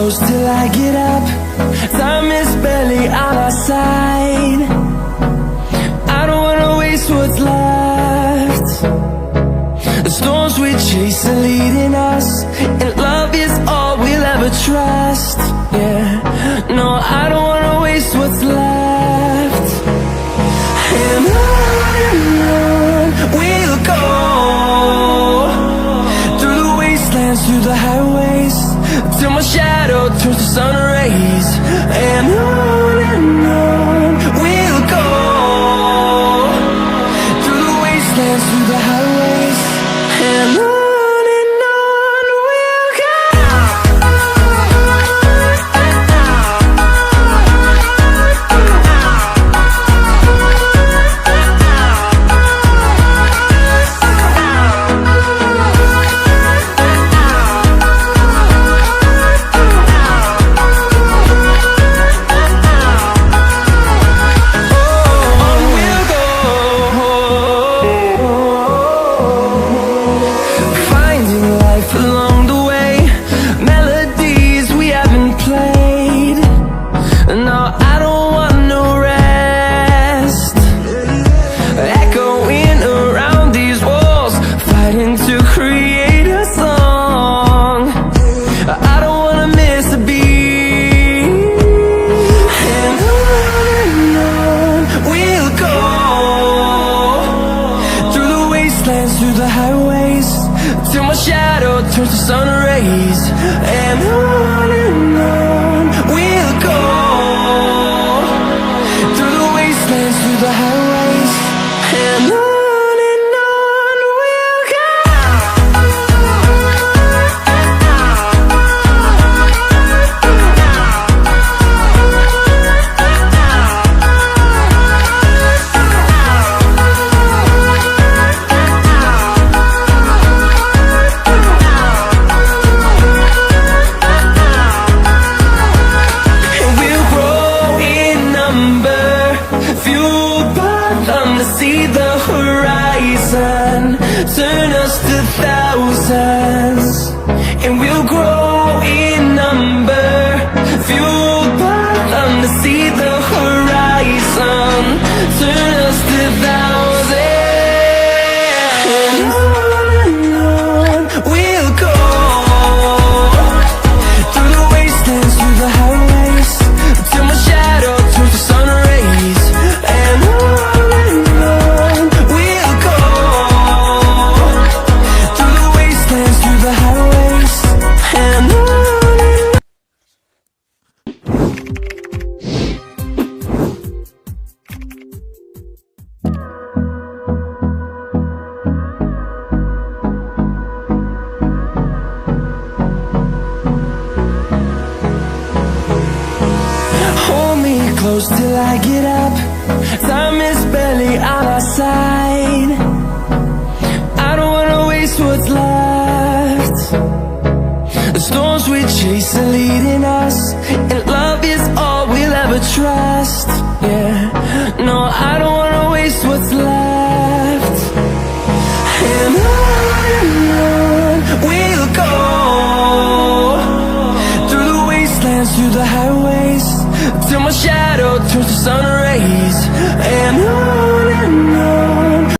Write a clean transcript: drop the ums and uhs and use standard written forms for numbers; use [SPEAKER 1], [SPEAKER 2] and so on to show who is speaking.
[SPEAKER 1] close till I get up. Time is barely on our side. I don't wanna waste what's left. The storms we chase are leading us, and love is all we'll ever trust. Yeah, no, I don't wanna waste what's left. And on we'll go, through the wastelands, through the highways, till my shadow turns to sun rays. And on we'll go, through the wastelands, through the highways, and on we'll go. Through the highways, till my shadow turns to sun rays. And on we'll go, through the wastelands, through the highways, and on we'll go. See the horizon, turn us to thousands, and we'll grow in number, fueled by them. To see the horizon, turn us to thousands, and on we'll go, through the wastelands, through the highways, till my shadow turns to sun rays. And close till I get up. Time is barely on our side. I don't wanna waste what's left. The storms we chase are leading us, and love is all we'll ever trust. Yeah, no, I don't wanna waste what's left. And on we'll go, through the wastelands, through the highways, till my shadow turns to sun rays. And on